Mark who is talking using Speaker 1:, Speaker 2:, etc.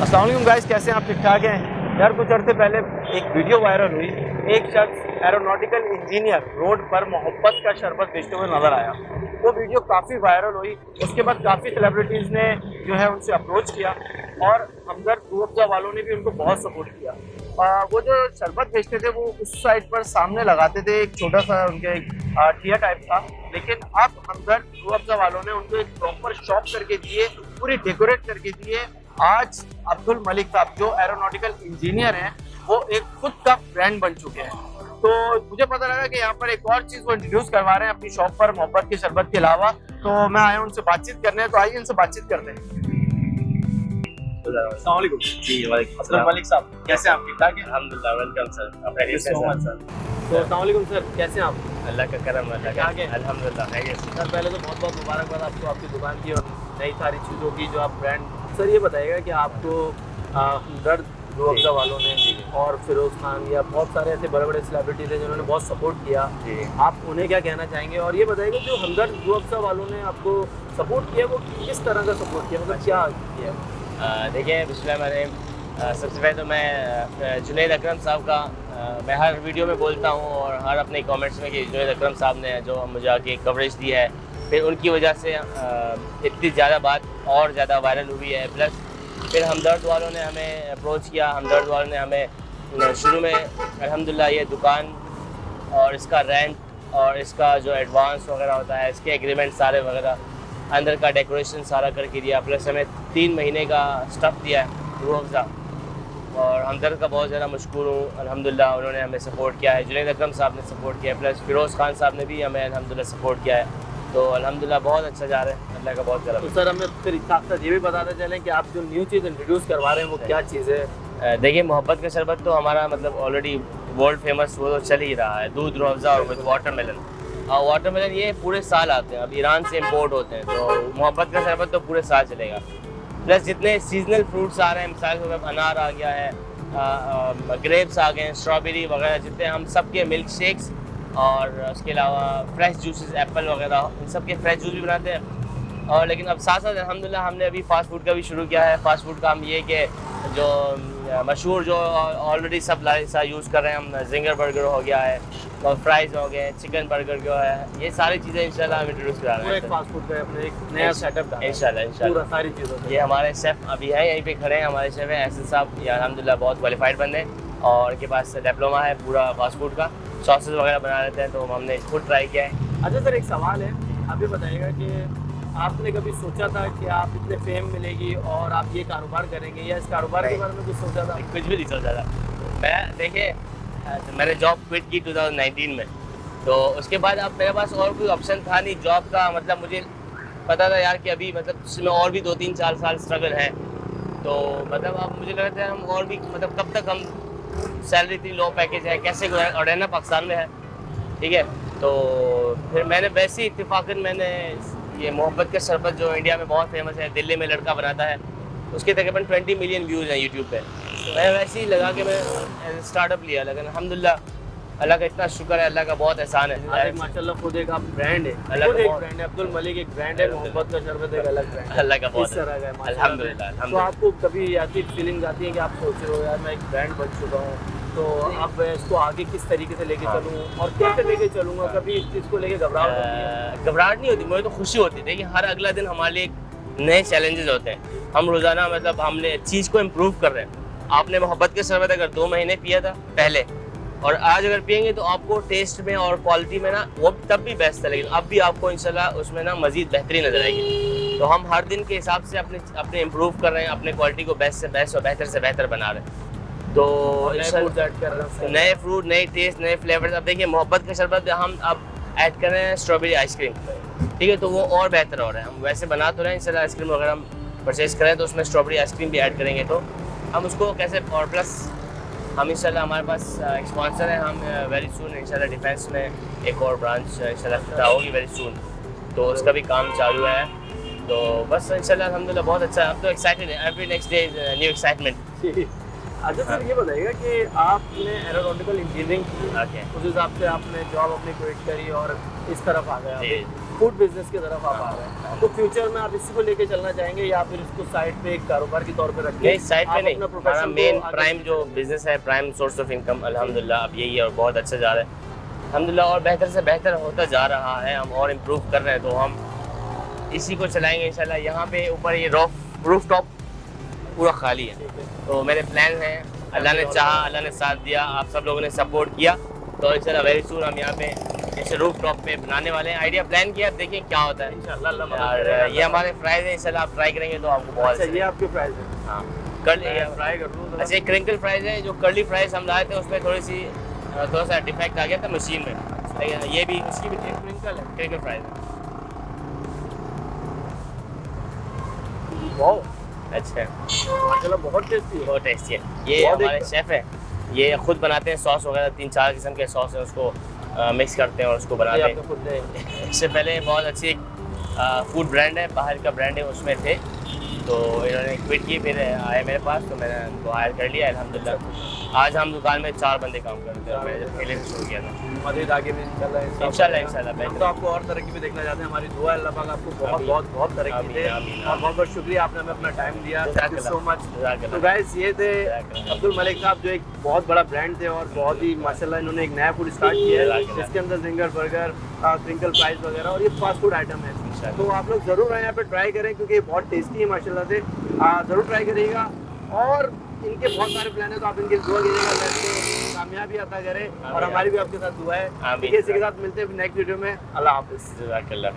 Speaker 1: अस्सलाम गाइस, कैसे हैं आप? ठीक ठाक हैं यार। कुछ अर्से पहले एक वीडियो वायरल हुई। एक शख्स एरोनॉटिकल इंजीनियर रोड पर मोहब्बत का शरबत बेचते हुए नजर आया। वो वीडियो काफ़ी वायरल हुई। उसके बाद काफ़ी सेलिब्रिटीज़ ने जो है उनसे अप्रोच किया और हमदर्द रूह अफ़ज़ा वालों ने भी उनको बहुत सपोर्ट किया। वो जो शरबत बेचते थे वो उस साइड पर सामने लगाते थे, एक छोटा सा उनके ठिया टाइप था। लेकिन अब हमदर्द रूह अफ़ज़ा वालों ने उनको एक प्रॉपर शॉप करके दिए, पूरी डेकोरेट करके दिए। आज अब्दुल मलिक साहब जो एरोनॉटिकल इंजीनियर हैं वो एक खुद का ब्रांड बन चुके हैं। तो मुझे पता लगा कि यहाँ पर एक और चीज़ वो इंट्रोड्यूस करवा रहे हैं अपनी शॉप पर मोहब्बत के शरबत के अलावा। तो मैं आया उनसे बातचीत करने, तो आइए इनसे बातचीत करते हैं। अस्सलाम वालेकुम।
Speaker 2: जी वालेकुम
Speaker 1: अब्दुल मलिक साहब, कैसे हैं आप? ठीक ठाक हैं?
Speaker 2: अल्हम्दुलिल्लाह। Welcome sir.
Speaker 1: Thank you so much sir. तो अस्सलाम वालेकुम सर, कैसे हैं आप?
Speaker 2: अल्लाह का करम, अल्लाह का
Speaker 1: आगे
Speaker 2: अल्हम्दुलिल्लाह।
Speaker 1: सर पहले तो बहुत बहुत मुबारकबाद आपको, आपकी दुकान की और नई सारी चीज़ों की जो आप ब्रांड। सर ये बताइएगा कि आपको हमदर्द रूह अफ़ज़ा वालों ने और फिरोज़ खान या बहुत सारे ऐसे बड़े बड़े सेलिब्रिटीज़ हैं जिन्होंने बहुत सपोर्ट किया, आप उन्हें क्या कहना चाहेंगे? और ये बताइएगा जो हमदर्द रूह अफ़ज़ा वालों ने आपको सपोर्ट किया वो किस तरह का सपोर्ट किया, मतलब क्या किया?
Speaker 2: देखिए बिस्मिल्लाह, सबसे पहले तो मैं जुनैद अकरम साहब का मैं हर वीडियो में बोलता हूँ और हर अपने कमेंट्स में कि जुनैद अकरम साहब ने जो मुझे आके कवरेज दी है, फिर उनकी वजह से इतनी ज़्यादा बात और ज़्यादा वायरल हुई है। प्लस फिर हमदर्द वालों ने हमें अप्रोच किया। हमदर्द वालों ने हमें शुरू में अल्हम्दुलिल्लाह ये दुकान और इसका रेंट और इसका जो एडवांस वगैरह होता है, इसके एग्रीमेंट सारे वगैरह, अंदर का डेकोरेशन सारा करके दिया। प्लस हमें 3 महीने का स्टफ़ दिया है रूह अफ़ज़ा, और हमदर्द का बहुत ज़्यादा मशकूर हूँ। अल्हम्दुलिल्लाह उन्होंने हमें सपोर्ट किया है, जुनैद अकरम साहब ने सपोर्ट किया है, प्लस फिरोज़ खान साहब ने भी हमें अल्हम्दुलिल्लाह सपोर्ट किया है। तो अल्हम्दुलिल्लाह बहुत अच्छा जा रहा है, अल्लाह का बहुत ज़्यादा।
Speaker 1: तो सर हमें फिर साथ साथ ये भी बताते चलें कि आप जो न्यू चीज़ इंट्रोड्यूस करवा रहे हैं वो क्या चीज़ है?
Speaker 2: देखिए मोहब्बत का शरबत तो हमारा मतलब ऑलरेडी वर्ल्ड फेमस वो तो चल ही रहा है, दूध रूह अफ़ज़ा और विद वाटरमेलन। और वाटरमेलन ये पूरे साल आते हैं, अब ईरान से इम्पोर्ट होते हैं, तो मोहब्बत का शरबत तो पूरे साल चलेगा। प्लस जितने सीजनल फ्रूट्स आ रहे हैं, मिसाल के तौर अनार आ गया है, ग्रेप्स आ गए हैं, स्ट्रॉबेरी वगैरह, जितने हम सब के मिल्क शेक्स और उसके अलावा फ्रेश जूसेस, एप्पल वगैरह, इन सब के फ्रेश जूस भी बनाते हैं। और लेकिन अब साथ साथ अल्हम्दुलिल्लाह हमने अभी फ़ास्ट फूड का भी शुरू किया है। फ़ास्ट फूड का हम ये कि जो मशहूर जो ऑलरेडी सब लाइसा यूज़ कर रहे हैं हम, जिंगर बर्गर हो गया है और फ्राइज़ हो गए, चिकन बर्गर जो है, ये सारी चीज़ें इंशाल्लाह हम इंट्रोड्यूस करा रहे हैं।
Speaker 1: एक फ़ास्ट फूड का अपने एक नया सेटअप था
Speaker 2: इंशाल्लाह
Speaker 1: सारी चीज़ों।
Speaker 2: ये हमारे शेफ़ अभी हैं, यहीं पे खड़े हैं, हमारे शेफ़ हैं एहसन साहब। ये अल्हम्दुलिल्लाह बहुत क्वालिफाइड बंदे हैं और इनके पास डिप्लोमा है पूरा फ़ास्ट फूड का। सॉसेस वगैरह बना लेते हैं, तो हमने खुद ट्राई किया है।
Speaker 1: अच्छा सर, एक सवाल है, आप ये बताइएगा कि आपने कभी सोचा था कि आप इतने फेम मिलेगी और आप ये कारोबार करेंगे, या इस कारोबार के बारे में कुछ सोचा था?
Speaker 2: कुछ भी नहीं सोचा था मैं। देखिए मैंने जॉब क्विट की 2019 में, तो उसके बाद अब मेरे पास और कोई ऑप्शन था नहीं जॉब का। मतलब मुझे पता था यार कि अभी मतलब इसमें और भी 2-3-4 साल स्ट्रगल है, तो मतलब अब मुझे लग रहा था हम और भी मतलब कब तक हम, सैलरी इतनी लो, पैकेज है, कैसे और रहना पाकिस्तान में है, ठीक है। तो फिर मैंने वैसे ही इत्तेफाकन मैंने ये मोहब्बत का शरबत जो इंडिया में बहुत फेमस है, दिल्ली में लड़का बनाता है, उसके तकरीबन 20 मिलियन व्यूज़ हैं यूट्यूब पे। मैं वैसे ही लगा कि मैं स्टार्टअप लिया, लेकिन अल्हम्दुलिल्लाह अल्लाह का इतना शुक्र है, अल्लाह का बहुत एहसान है।
Speaker 1: माशाल्लाह खुद एक आप ब्रांड है,
Speaker 2: अल्लाह का
Speaker 1: एक ब्रांड है, अब्दुल मलिक एक ब्रांड है, मोहब्बत का शरबत एक अलग ब्रांड है,
Speaker 2: अल्लाह का बहुत
Speaker 1: अल्हम्दुलिल्लाह। तो आपको कभी ऐसी फीलिंग आती है कि आप सोच रहे हो यार मैं एक ब्रांड बन चुका हूँ, तो अब इसको आगे किस तरीके से लेके चलूँ और कैसे लेके चलूँगा? कभी इस चीज़ को लेके
Speaker 2: घबराहट नहीं होती, मुझे तो खुशी होती है। देखिए हर अगला दिन हमारे लिए नए चैलेंजेस होते हैं, हम रोज़ाना मतलब हमने चीज़ को इम्प्रूव कर रहे हैं। आपने मोहब्बत के शरबत अगर 2 महीने पिया था पहले और आज अगर पियेंगे तो आपको टेस्ट में और क्वालिटी में ना वो तब भी बेस्ट था, लेकिन अब भी आपको इंशाल्लाह उसमें ना मज़ीद बेहतरी नज़र आएगी। तो हम हर दिन के हिसाब से अपने इम्प्रूव कर रहे हैं, अपने क्वालिटी को बेस्ट से बेस्ट और बेहतर से बेहतर बना रहे हैं। तो नए फ्रूट, नए टेस्ट, नए फ्लेवर्स। अब देखिए मोहब्बत का शरबत हम अब ऐड कर रहे हैं स्ट्रॉबेरी आइसक्रीम, ठीक है, तो वो और बेहतर हो रहा है। हम वैसे बना तो रहे हैं इंशाल्लाह, आइसक्रीम अगर हम परचेज करें तो उसमें स्ट्रॉबेरी आइसक्रीम भी ऐड करेंगे, तो हम उसको कैसे, और प्लस हम इंशाल्लाह हमारे पास एक स्पॉन्सर है, हम वेरी सून इंशाल्लाह डिफेंस में एक और ब्रांच इंशाल्लाह फिर होगी वेरी सून, तो उसका भी काम चालू है। तो बस इंशाल्लाह अल्हम्दुलिल्लाह बहुत अच्छा है, हम तो एक्साइटेड हैं, every next day is new excitement.
Speaker 1: अच्छा सर, ये बताइएगा कि आपने एरोनॉटिकल इंजीनियरिंग की,
Speaker 2: ओके,
Speaker 1: उस हिसाब से आपने जॉब अपनी क्विट करी और इस तरफ आ
Speaker 2: जी।
Speaker 1: गए, फूड बिजनेस की तरफ आप आ गए, तो फ्यूचर में आप इसी को लेके चलना चाहेंगे या फिर इसको साइड पे एक कारोबार के तौर पे रखेंगे?
Speaker 2: नहीं, साइड पे
Speaker 1: आप
Speaker 2: नहीं,
Speaker 1: अपना
Speaker 2: हमारा
Speaker 1: प्रोफेशन
Speaker 2: मेन
Speaker 1: को आगे
Speaker 2: प्राइम जो बिजनेस है, प्राइम सोर्स ऑफ इनकम अल्हम्दुलिल्लाह अब यही है और बहुत अच्छा जा रहा है अल्हम्दुलिल्लाह, और बेहतर से बेहतर होता जा रहा है, हम और इम्प्रूव कर रहे हैं, तो हम इसी को चलाएंगे इंशाल्लाह। यहाँ पे ऊपर ये रूफ टॉप पूरा खाली है, तो मेरे प्लान हैं, अल्लाह ने चाहा, अल्लाह ने साथ दिया, आप सब लोगों ने सपोर्ट किया, तो इंशाल्लाह वेरी सून हम यहाँ पे जैसे रूफ टॉप पे बनाने वाले हैं। आइडिया प्लान किया, देखिए क्या होता है
Speaker 1: इंशाल्लाह अल्लाह मदद
Speaker 2: और
Speaker 1: करेगा।
Speaker 2: ये हमारे फ्राइज है, इंशाल्लाह आप ट्राई करेंगे तो आपको बहुत
Speaker 1: अच्छा, ये आपके प्राइस है?
Speaker 2: हाँ कर
Speaker 1: मैं ट्राई कर लूँ।
Speaker 2: अच्छा, एक क्रिंकल फ्राइज है, जो कर्ली फ्राइज हम लाए थे उसमें थोड़ा सा डिफेक्ट आ गया था मशीन में, लेकिन ये भी उसकी भी क्रिंकल है, क्रिंकल फ्राइज है।
Speaker 1: वाह,
Speaker 2: अच्छा है,
Speaker 1: माशाल्लाह बहुत टेस्टी है।
Speaker 2: बहुत टेस्टी है। ये
Speaker 1: बहुत
Speaker 2: हमारे
Speaker 1: एक-
Speaker 2: शेफ है, ये खुद बनाते हैं सॉस वगैरह, 3-4 किस्म के सॉस है, उसको मिक्स करते हैं और उसको
Speaker 1: ये
Speaker 2: बनाते
Speaker 1: आपने
Speaker 2: हैं।
Speaker 1: खुद है?
Speaker 2: इससे पहले बहुत अच्छी फूड ब्रांड है, बाहर का ब्रांड है, उसमें थे, तो इन्होंने क्विट की, फिर आए मेरे पास, तो मैंने उनको हायर कर लिया अल्हम्दुलिल्लाह। आज हम दुकान में 4 बंदे काम करते हैं, मैंने जब पहले से शुरू किया था।
Speaker 1: मज़ीद आगे भी इंशाल्लाह
Speaker 2: इंशाल्लाह
Speaker 1: हम तो आपको और तरक्की भी देखना चाहते हैं। हमारी दुआ है अल्लाह पाक आपको बहुत
Speaker 2: आमीन।
Speaker 1: बहुत बहुत तरक्की
Speaker 2: आमीन,
Speaker 1: दे,
Speaker 2: आमीन,
Speaker 1: और बहुत बहुत शुक्रिया आपने हमें अपना टाइम दिया। Thank you so much. तो
Speaker 2: जज़ाकल्लाह।
Speaker 1: गाइस, ये थे
Speaker 2: जज़ाकल्लाह।
Speaker 1: अब्दुल मलिक साहब, जो एक बहुत बड़ा ब्रांड थे और बहुत ही माशाल्लाह इन्होंने एक नया फूड स्टार्ट किया है,
Speaker 2: जज़ाकल्लाह।
Speaker 1: जिसके अंदर जिंगर बर्गर, क्रिंकल फ्राइज वगैरह और ये फास्ट फूड आइटम है।
Speaker 2: इंशाल्लाह।
Speaker 1: तो आप लोग ज़रूर आए यहाँ पे, ट्राई करें, क्योंकि ये बहुत टेस्टी है माशाल्लाह से। ज़रूर ट्राई करिएगा, और इनके बहुत सारे प्लान है, तो आप इनकी दुआ कीजिएगा कि कामयाबी अता करें, और हमारी भी आपके साथ दुआ है।
Speaker 2: आमीन।
Speaker 1: ठीक है, इसी के साथ मिलते हैं नेक्स्ट वीडियो में। अल्लाह हाफिज़।
Speaker 2: जज़ाकल्लाह।